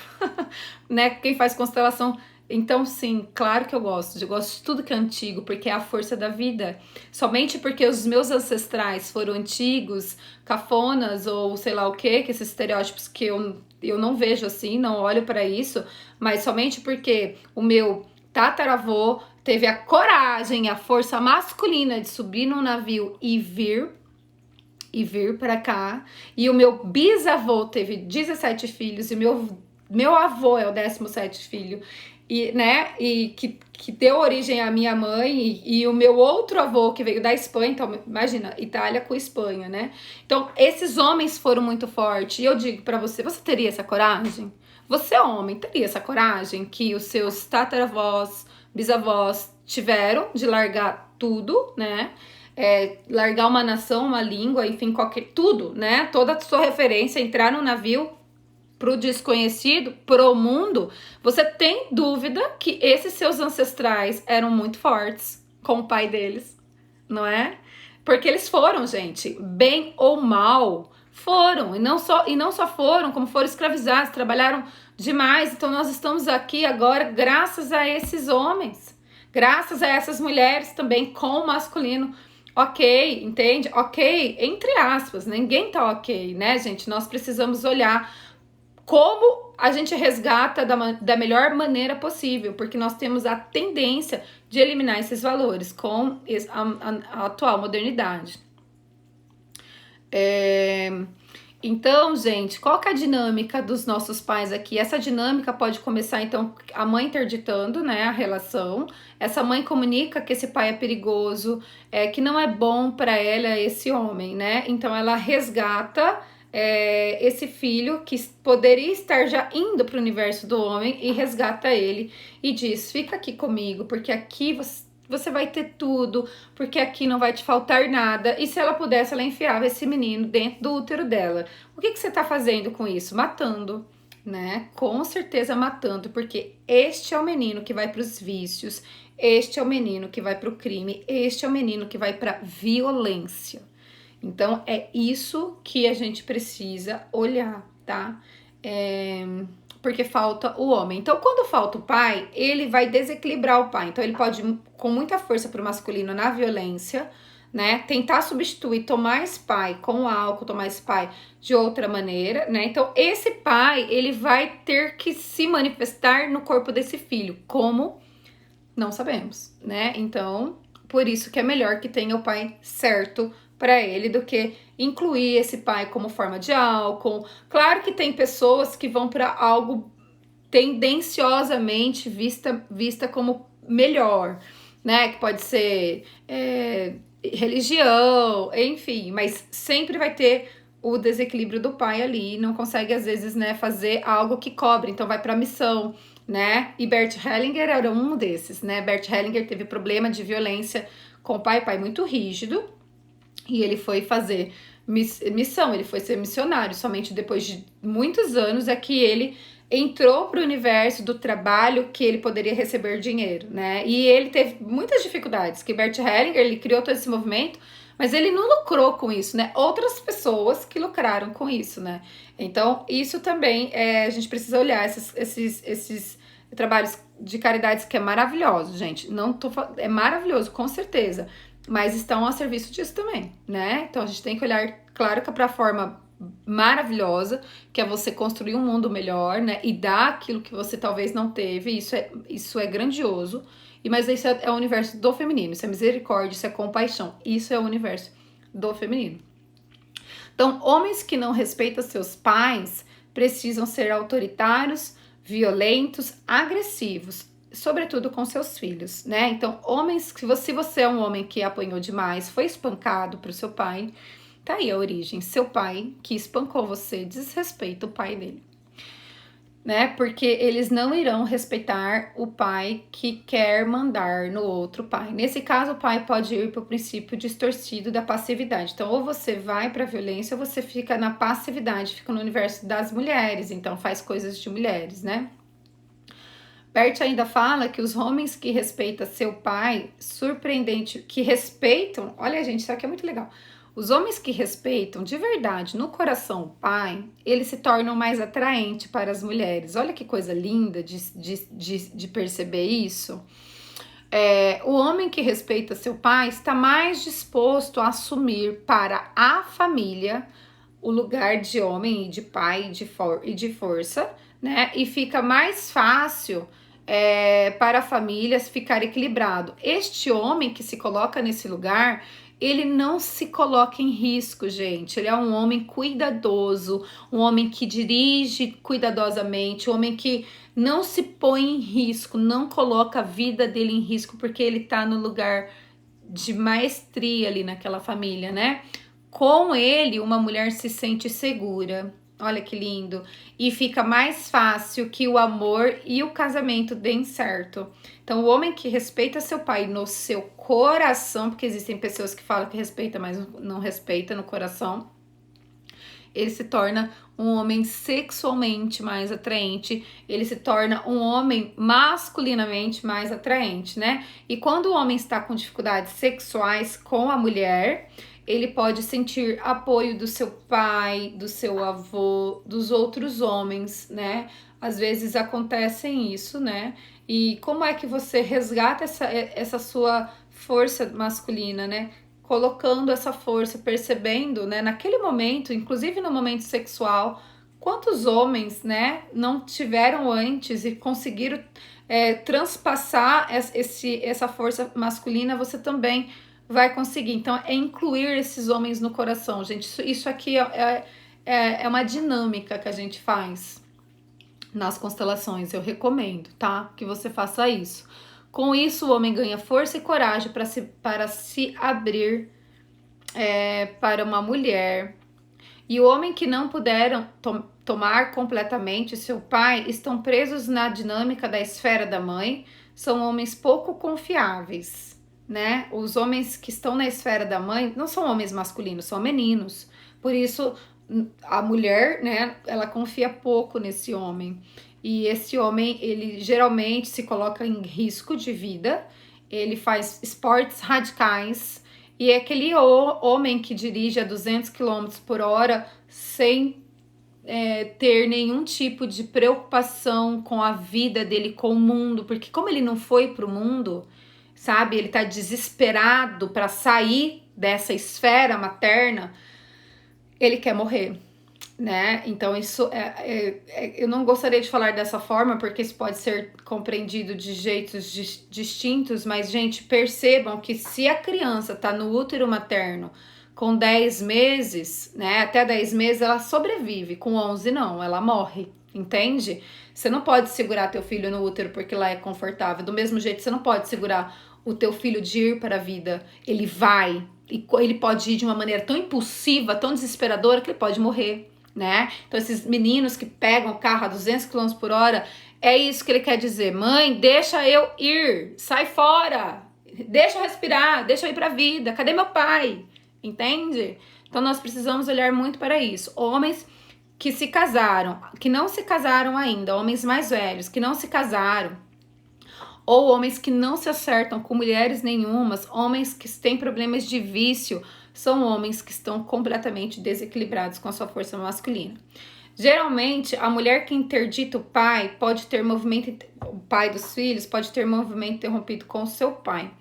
né? Quem faz constelação. Então, sim, claro que eu gosto de tudo que é antigo, porque é a força da vida. Somente porque os meus ancestrais foram antigos, cafonas ou sei lá o que esses estereótipos que eu não vejo assim, não olho para isso, mas somente porque o meu tataravô teve a coragem, a força masculina de subir num navio e vir para cá, e o meu bisavô teve 17 filhos, e meu avô é o 17º filho, e, né, e que deu origem à minha mãe, e o meu outro avô que veio da Espanha, então imagina, Itália com Espanha, né? Então, esses homens foram muito fortes, e eu digo pra você, você teria essa coragem? Você, homem, teria essa coragem que os seus tataravós, bisavós tiveram de largar tudo, né? Largar uma nação, uma língua, enfim, tudo, né? Toda a sua referência, entrar no navio pro desconhecido, pro mundo. Você tem dúvida que esses seus ancestrais eram muito fortes com o pai deles, não é? Porque eles foram, gente, bem ou mal, foram, e não só foram, como foram escravizados, trabalharam demais. Então nós estamos aqui agora graças a esses homens, graças a essas mulheres também com o masculino. Ok, entende? Ok, entre aspas, ninguém tá ok, né, gente? Nós precisamos olhar como a gente resgata da melhor maneira possível, porque nós temos a tendência de eliminar esses valores com a atual modernidade. Então, gente, qual que é a dinâmica dos nossos pais aqui? Essa dinâmica pode começar, então, a mãe interditando, né, a relação. Essa mãe comunica que esse pai é perigoso, que não é bom para ela esse homem, né? Então, ela resgata esse filho que poderia estar já indo para o universo do homem e resgata ele e diz, fica aqui comigo, porque aqui você vai ter tudo, porque aqui não vai te faltar nada. E se ela pudesse, ela enfiava esse menino dentro do útero dela. O que você tá fazendo com isso? Matando, né? Com certeza matando, porque este é o menino que vai para os vícios, este é o menino que vai para o crime, este é o menino que vai para violência. Então, é isso que a gente precisa olhar, tá? Porque falta o homem. Então, quando falta o pai, ele vai desequilibrar o pai. Então, ele pode ir com muita força pro masculino na violência, né? Tentar substituir, tomar esse pai com o álcool, tomar esse pai de outra maneira, né? Então, esse pai, ele vai ter que se manifestar no corpo desse filho. Como? Não sabemos, né? Então, por isso que é melhor que tenha o pai certo para ele do que incluir esse pai como forma de álcool. Claro que tem pessoas que vão para algo tendenciosamente vista como melhor, né? Que pode ser religião, enfim, mas sempre vai ter o desequilíbrio do pai ali, não consegue às vezes, né, fazer algo que cobre, então vai para missão, né? E Bert Hellinger era um desses, né? Bert Hellinger teve problema de violência com o pai muito rígido, e ele foi fazer missão, ele foi ser missionário. Somente depois de muitos anos é que ele entrou para o universo do trabalho que ele poderia receber dinheiro, né? E ele teve muitas dificuldades, que Bert Hellinger, ele criou todo esse movimento, mas ele não lucrou com isso, né? Outras pessoas que lucraram com isso, né? Então, isso também, a gente precisa olhar esses trabalhos de caridades que é maravilhoso, gente. Não tô, é maravilhoso, com certeza, mas estão a serviço disso também, né? Então a gente tem que olhar, claro, que para a forma maravilhosa, que é você construir um mundo melhor, né? E dar aquilo que você talvez não teve, isso é grandioso. Mas isso é o universo do feminino, isso é misericórdia, isso é compaixão, isso é o universo do feminino. Então, homens que não respeitam seus pais precisam ser autoritários, violentos, agressivos, sobretudo com seus filhos, né? Então, homens, se você é um homem que apanhou demais, foi espancado pro seu pai, tá aí a origem. Seu pai que espancou você desrespeita o pai dele, né? Porque eles não irão respeitar o pai que quer mandar no outro pai. Nesse caso, o pai pode ir para o princípio distorcido da passividade. Então, ou você vai para a violência, ou você fica na passividade, fica no universo das mulheres, então faz coisas de mulheres, né? Bert ainda fala que os homens que respeitam seu pai, surpreendente, que respeitam, olha gente, isso aqui é muito legal. Os homens que respeitam de verdade no coração o pai, eles se tornam mais atraentes para as mulheres. Olha que coisa linda de perceber isso. O homem que respeita seu pai está mais disposto a assumir para a família o lugar de homem e de pai e de força, né? E fica mais fácil para a família ficar equilibrado. Este homem que se coloca nesse lugar, ele não se coloca em risco, gente. Ele é um homem cuidadoso, um homem que dirige cuidadosamente, um homem que não se põe em risco, não coloca a vida dele em risco, porque ele tá no lugar de maestria ali naquela família, né? Com ele, uma mulher se sente segura. Olha que lindo. E fica mais fácil que o amor e o casamento deem certo. Então, o homem que respeita seu pai no seu coração, porque existem pessoas que falam que respeita, mas não respeita no coração, ele se torna um homem sexualmente mais atraente, ele se torna um homem masculinamente mais atraente, né? E quando o homem está com dificuldades sexuais com a mulher, ele pode sentir apoio do seu pai, do seu avô, dos outros homens, né? Às vezes acontecem isso, né? E como é que você resgata essa sua força masculina, né? Colocando essa força, percebendo, né? Naquele momento, inclusive no momento sexual, quantos homens, né? Não tiveram antes e conseguiram transpassar essa força masculina, você também vai conseguir. Então, é incluir esses homens no coração, gente. Isso aqui é uma dinâmica que a gente faz nas constelações. Eu recomendo, tá? Que você faça isso. Com isso, o homem ganha força e coragem para se abrir para uma mulher. E o homem que não puderam tomar completamente seu pai estão presos na dinâmica da esfera da mãe. São homens pouco confiáveis, né? Os homens que estão na esfera da mãe não são homens masculinos, são meninos. Por isso, a mulher, né, ela confia pouco nesse homem. E esse homem, ele geralmente se coloca em risco de vida, ele faz esportes radicais, e é aquele homem que dirige a 200 km por hora sem ter nenhum tipo de preocupação com a vida dele, com o mundo, porque como ele não foi pro mundo, sabe, ele tá desesperado para sair dessa esfera materna, ele quer morrer, né? Então isso eu não gostaria de falar dessa forma, porque isso pode ser compreendido de jeitos distintos, mas gente, percebam que se a criança tá no útero materno com 10 meses, né, até 10 meses ela sobrevive, com 11 não, ela morre, entende? Você não pode segurar teu filho no útero porque lá é confortável, do mesmo jeito você não pode segurar o teu filho de ir para a vida, ele vai, E ele pode ir de uma maneira tão impulsiva, tão desesperadora, que ele pode morrer, né? Então esses meninos que pegam o carro a 200 km por hora, é isso que ele quer dizer. Mãe, deixa eu ir, sai fora, deixa eu respirar, deixa eu ir pra vida, cadê meu pai? Entende? Então nós precisamos olhar muito para isso. Homens que se casaram, que não se casaram ainda, homens mais velhos que não se casaram, ou homens que não se acertam com mulheres nenhumas, homens que têm problemas de vício, são homens que estão completamente desequilibrados com a sua força masculina. Geralmente, a mulher que interdita o pai pode ter movimento, o pai dos filhos pode ter movimento interrompido com o seu pai.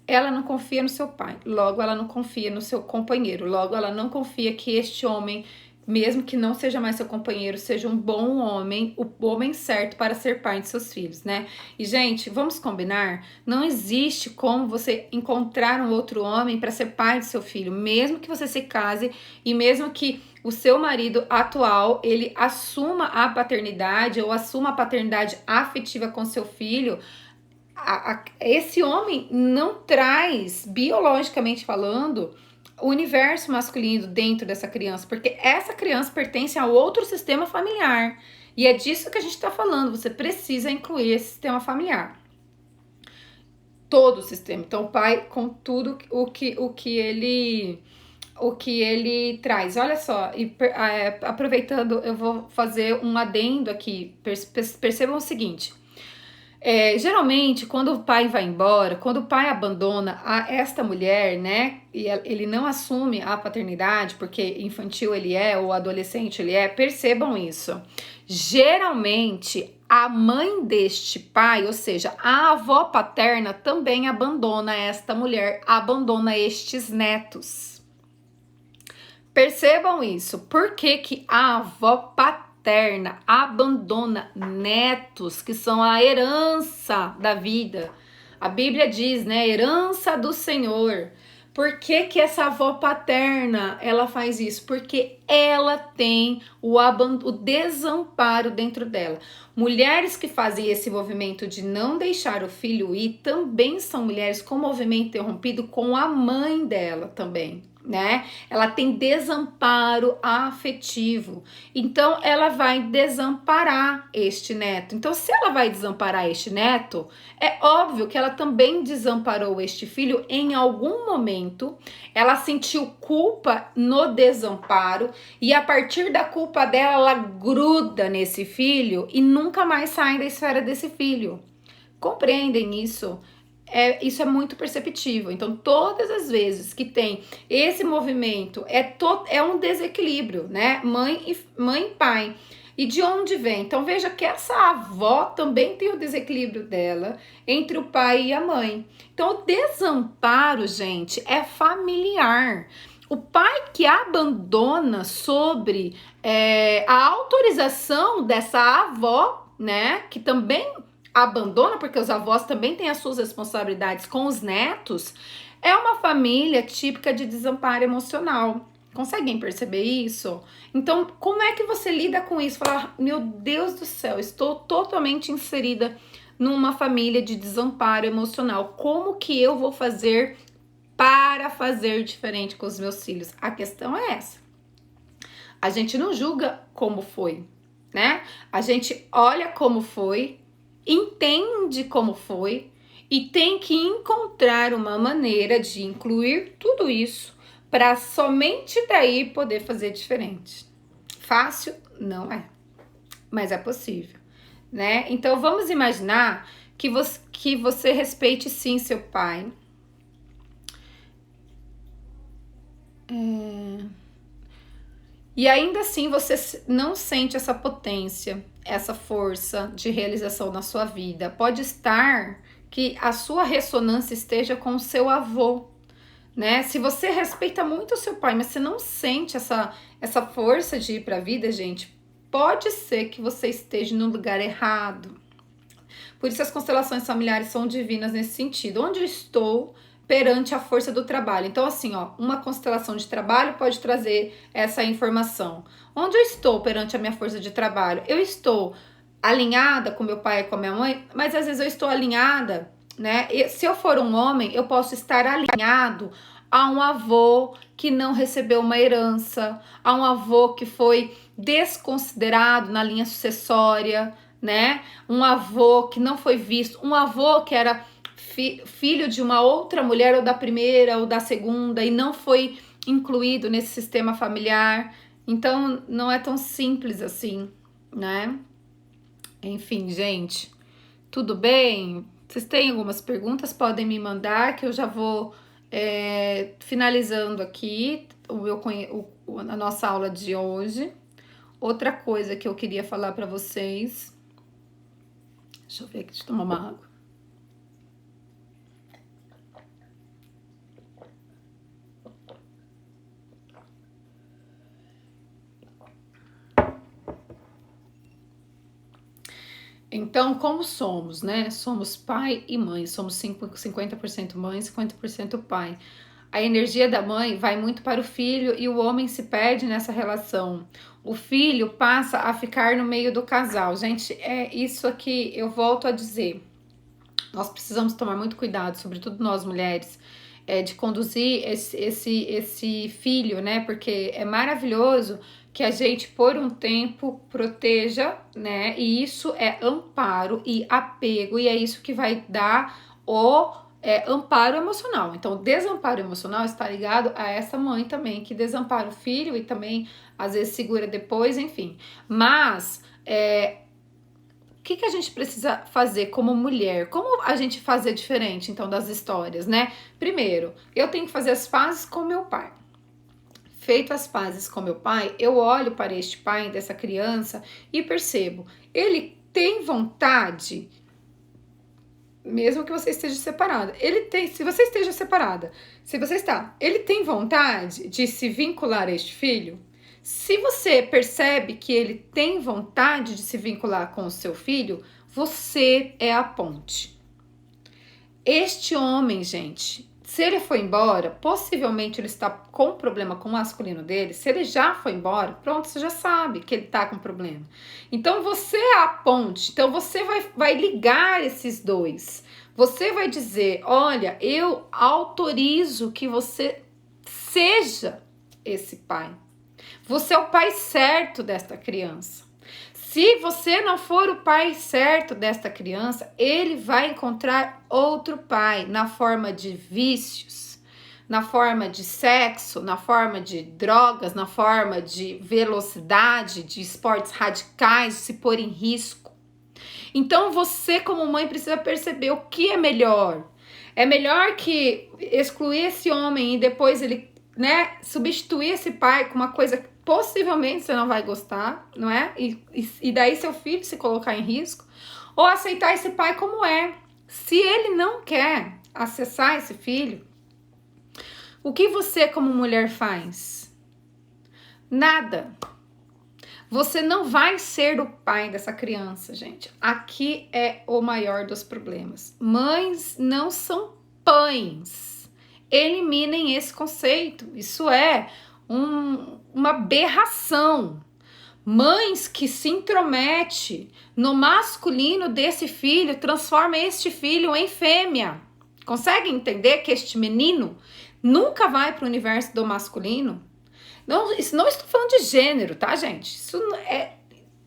Ela não confia no seu pai, logo ela não confia no seu companheiro, logo ela não confia que este homem, mesmo que não seja mais seu companheiro, seja um bom homem, o homem certo para ser pai de seus filhos, né? E, gente, vamos combinar? Não existe como você encontrar um outro homem para ser pai de seu filho, mesmo que você se case e mesmo que o seu marido atual, ele assuma a paternidade ou assuma a paternidade afetiva com seu filho, esse homem não traz, biologicamente falando, o universo masculino dentro dessa criança, porque essa criança pertence a outro sistema familiar. E é disso que a gente está falando. Você precisa incluir esse sistema familiar. Todo o sistema. Então, o pai, com tudo o que ele traz. Olha só, aproveitando, eu vou fazer um adendo aqui. Percebam o seguinte. Geralmente, quando o pai vai embora, quando o pai abandona esta mulher, né, e ele não assume a paternidade, porque infantil ele é, ou adolescente ele é, percebam isso. Geralmente, a mãe deste pai, ou seja, a avó paterna, também abandona esta mulher, abandona estes netos. Percebam isso. Por que que a avó paterna abandona netos, que são a herança da vida? A Bíblia diz, né, herança do Senhor. Por que que essa avó paterna, ela faz isso? Porque ela tem o desamparo dentro dela. Mulheres que fazem esse movimento de não deixar o filho ir, também são mulheres com movimento interrompido com a mãe dela também, né? Ela tem desamparo afetivo. Então, ela vai desamparar este neto. Então, se ela vai desamparar este neto, é óbvio que ela também desamparou este filho em algum momento. Ela sentiu culpa no desamparo e a partir da culpa dela, ela gruda nesse filho e nunca mais sai da esfera desse filho. Compreendem isso? Isso é muito perceptível. Então, todas as vezes que tem esse movimento, é um desequilíbrio, né? Mãe e pai. E de onde vem? Então, veja que essa avó também tem o desequilíbrio dela entre o pai e a mãe. Então, o desamparo, gente, é familiar. O pai que abandona sobre a autorização dessa avó, né? Que também abandona, porque os avós também têm as suas responsabilidades com os netos, é uma família típica de desamparo emocional. Conseguem perceber isso? Então, como é que você lida com isso? Falar, meu Deus do céu, estou totalmente inserida numa família de desamparo emocional. Como que eu vou fazer para fazer diferente com os meus filhos? A questão é essa. A gente não julga como foi, né? A gente olha como foi, entende como foi e tem que encontrar uma maneira de incluir tudo isso para somente daí poder fazer diferente. Fácil? Não é, mas é possível, né? Então vamos imaginar que você respeite sim seu pai. E ainda assim você não sente essa potência, essa força de realização na sua vida. Pode estar que a sua ressonância esteja com o seu avô, né? Se você respeita muito o seu pai, mas você não sente essa força de ir para a vida, gente, pode ser que você esteja no lugar errado. Por isso as constelações familiares são divinas nesse sentido. Onde eu estou perante a força do trabalho. Então, assim, ó, uma constelação de trabalho pode trazer essa informação. Onde eu estou perante a minha força de trabalho? Eu estou alinhada com meu pai e com a minha mãe, mas às vezes eu estou alinhada, né? E se eu for um homem, eu posso estar alinhado a um avô que não recebeu uma herança, a um avô que foi desconsiderado na linha sucessória, né? Um avô que não foi visto, um avô que era filho de uma outra mulher, ou da primeira ou da segunda, e não foi incluído nesse sistema familiar. Então, não é tão simples assim, né? Enfim, gente, tudo bem? Vocês têm algumas perguntas? Podem me mandar, que eu já vou finalizando aqui a nossa aula de hoje. Outra coisa que eu queria falar para vocês. Deixa eu ver aqui, deixa eu tomar uma água. Então, como somos, né? Somos pai e mãe, somos 50% mãe, 50% pai. A energia da mãe vai muito para o filho e o homem se perde nessa relação. O filho passa a ficar no meio do casal. Gente, é isso aqui, eu volto a dizer. Nós precisamos tomar muito cuidado, sobretudo nós mulheres, de conduzir esse filho, né? Porque é maravilhoso que a gente, por um tempo, proteja, né? E isso é amparo e apego, e é isso que vai dar o amparo emocional. Então, o desamparo emocional está ligado a essa mãe também, que desampara o filho e também, às vezes, segura depois, enfim. Mas, o que a gente precisa fazer como mulher? Como a gente fazer diferente, então, das histórias, né? Primeiro, eu tenho que fazer as pazes com meu pai. Feito as pazes com meu pai, eu olho para este pai dessa criança e percebo, ele tem vontade, mesmo que você esteja separada. Se você esteja separada, ele tem vontade de se vincular a este filho? Se você percebe que ele tem vontade de se vincular com o seu filho, você é a ponte. Este homem, gente, se ele foi embora, possivelmente ele está com problema com o masculino dele. Se ele já foi embora, pronto, você já sabe que ele está com problema. Então você é a ponte, então você vai ligar esses dois. Você vai dizer, olha, eu autorizo que você seja esse pai. Você é o pai certo desta criança. Se você não for o pai certo desta criança, ele vai encontrar outro pai na forma de vícios, na forma de sexo, na forma de drogas, na forma de velocidade, de esportes radicais, de se pôr em risco. Então você, como mãe, precisa perceber o que é melhor. É melhor que excluir esse homem e depois ele, né, substituir esse pai com uma coisa que possivelmente você não vai gostar, não é? E daí seu filho se colocar em risco. Ou aceitar esse pai como é. Se ele não quer acessar esse filho, o que você como mulher faz? Nada. Você não vai ser o pai dessa criança, gente. Aqui é o maior dos problemas. Mães não são pães. Eliminem esse conceito. Isso é uma aberração. Mães que se intromete no masculino desse filho, transforma este filho em fêmea. Consegue entender que este menino nunca vai para o universo do masculino? Não estou falando de gênero, tá, gente? Isso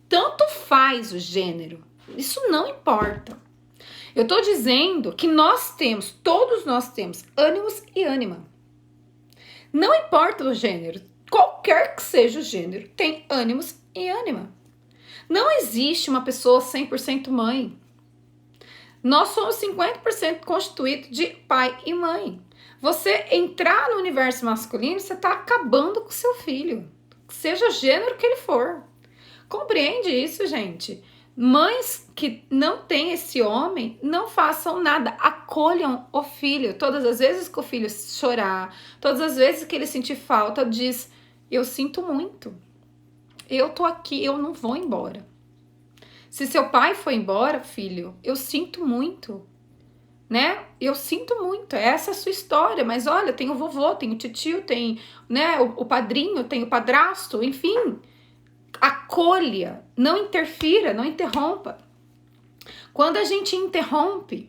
tanto faz o gênero. Isso não importa. Eu tô dizendo que todos nós temos ânimos e ânima. Não importa o gênero, qualquer que seja o gênero, tem ânimos e ânima. Não existe uma pessoa 100% mãe. Nós somos 50% constituídos de pai e mãe. Você entrar no universo masculino, você está acabando com o seu filho, seja o gênero que ele for. Compreende isso, gente? Mães que não têm esse homem, não façam nada, acolham o filho. Todas as vezes que o filho chorar, todas as vezes que ele sentir falta, diz, eu sinto muito, eu tô aqui, eu não vou embora. Se seu pai foi embora, filho, eu sinto muito, né? Eu sinto muito, essa é a sua história, mas olha, tem o vovô, tem o titio, tem, né, o padrinho, tem o padrasto, enfim. Acolha, não interfira, não interrompa. Quando a gente interrompe,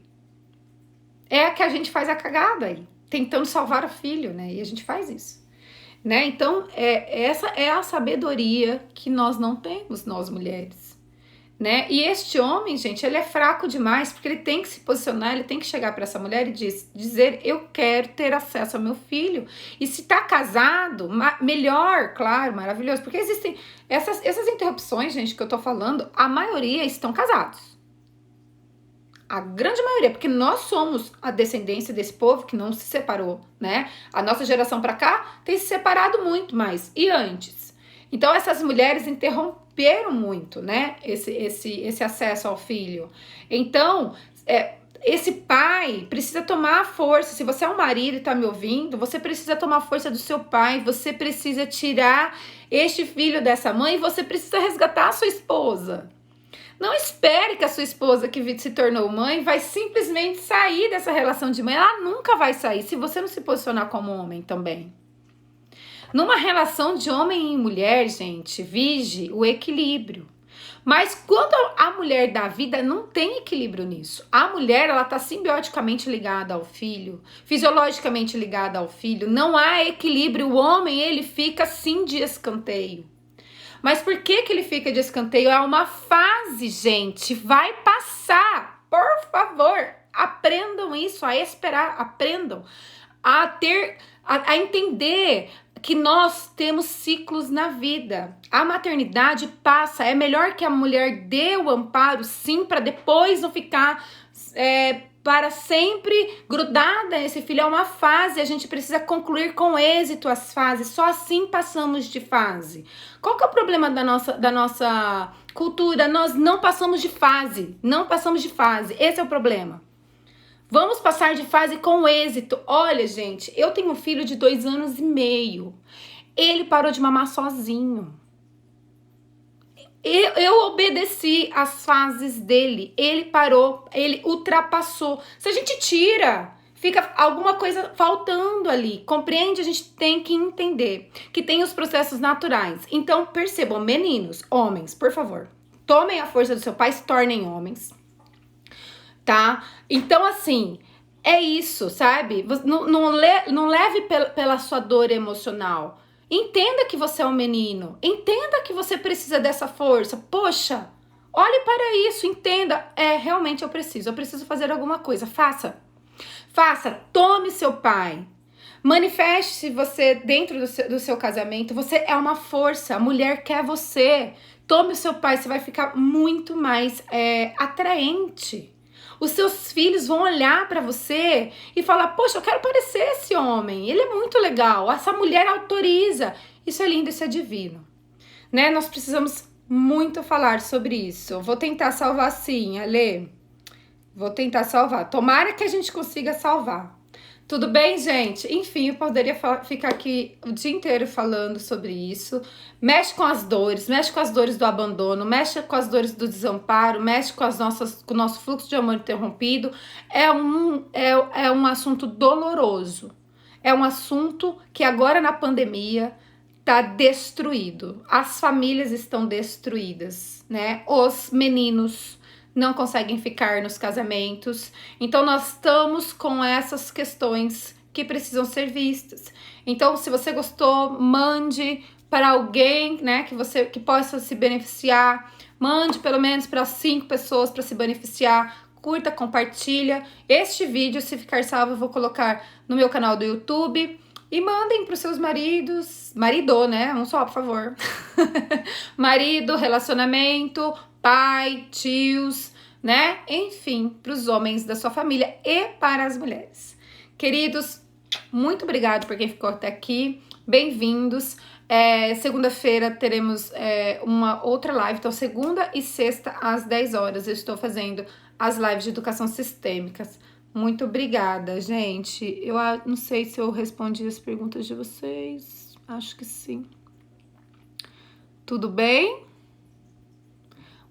é que a gente faz a cagada aí. tentando salvar o filho, né? E a gente faz isso, né? Então, essa é a sabedoria que nós não temos, nós mulheres, né? E este homem, gente, ele é fraco demais, porque ele tem que se posicionar, ele tem que chegar para essa mulher e dizer: eu quero ter acesso ao meu filho. E se tá casado, melhor, claro, maravilhoso, porque existem essas interrupções, gente, que eu tô falando, a maioria estão casados. A grande maioria, porque nós somos a descendência desse povo que não se separou, né? A nossa geração para cá tem se separado muito mais. E antes? Então, essas mulheres interromperam muito, né? Esse acesso ao filho. Então, esse pai precisa tomar força. Se você é um marido e tá me ouvindo, você precisa tomar força do seu pai. Você precisa tirar este filho dessa mãe e você precisa resgatar a sua esposa. Não espere que a sua esposa que se tornou mãe vai simplesmente sair dessa relação de mãe. Ela nunca vai sair se você não se posicionar como homem também. Numa relação de homem e mulher, gente, vige o equilíbrio. Mas quando a mulher dá vida, não tem equilíbrio nisso. A mulher, ela tá simbioticamente ligada ao filho, fisiologicamente ligada ao filho. Não há equilíbrio. O homem, ele fica sim de escanteio. Mas por que ele fica de escanteio? É uma fase, gente. Vai passar. Por favor, aprendam isso, a esperar, aprendam a entender que nós temos ciclos na vida. A maternidade passa. É melhor que a mulher dê o amparo, sim, para depois não ficar para sempre grudada. Esse filho é uma fase, a gente precisa concluir com êxito as fases, só assim passamos de fase. Qual que é o problema da nossa cultura? Nós não passamos de fase, esse é o problema. Vamos passar de fase com êxito. Olha, gente, eu tenho um filho de 2 anos e meio, ele parou de mamar sozinho. Eu obedeci as fases dele, ele parou, ele ultrapassou. Se a gente tira, fica alguma coisa faltando ali, compreende? A gente tem que entender que tem os processos naturais. Então, percebam, meninos, homens, por favor, tomem a força do seu pai, se tornem homens, tá? Então, assim, é isso, sabe? Não leve pela sua dor emocional. Entenda que você é um menino. Entenda que você precisa dessa força. Poxa, olhe para isso, entenda. Realmente eu preciso fazer alguma coisa. Faça. Tome seu pai. Manifeste você dentro do seu casamento. Você é uma força. A mulher quer você. Tome o seu pai, você vai ficar muito mais atraente. Os seus filhos vão olhar para você e falar: poxa, eu quero parecer esse homem, ele é muito legal, essa mulher autoriza. Isso é lindo, isso é divino, né? Nós precisamos muito falar sobre isso. Vou tentar salvar sim, Ale. Vou tentar salvar. Tomara que a gente consiga salvar. Tudo bem, gente? Enfim, eu poderia ficar aqui o dia inteiro falando sobre isso. Mexe com as dores do abandono, mexe com as dores do desamparo, mexe com com o nosso fluxo de amor interrompido. É um assunto doloroso. É um assunto que agora na pandemia tá destruído. As famílias estão destruídas, né? Os meninos não conseguem ficar nos casamentos. Então, nós estamos com essas questões que precisam ser vistas. Então, se você gostou, mande para alguém, né, que possa se beneficiar. Mande pelo menos para 5 pessoas para se beneficiar. Curta, compartilha. Este vídeo, se ficar salvo, eu vou colocar no meu canal do YouTube. E mandem para os seus maridos. Marido, né? Um só, por favor. Marido, relacionamento, pai, tios, né? Enfim, para os homens da sua família e para as mulheres. Queridos, muito obrigado por quem ficou até aqui. Bem-vindos. Segunda-feira teremos uma outra live. Então, segunda e sexta, às 10 horas, eu estou fazendo as lives de educação sistêmicas. Muito obrigada, gente. Eu não sei se eu respondi as perguntas de vocês. Acho que sim. Tudo bem?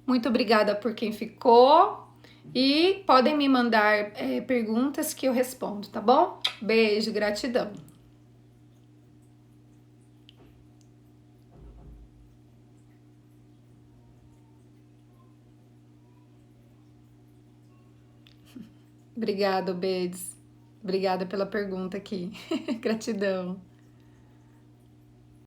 Muito obrigada por quem ficou. E podem me mandar perguntas que eu respondo, tá bom? Beijo, gratidão. Obrigada, beijos. Obrigada pela pergunta aqui. Gratidão.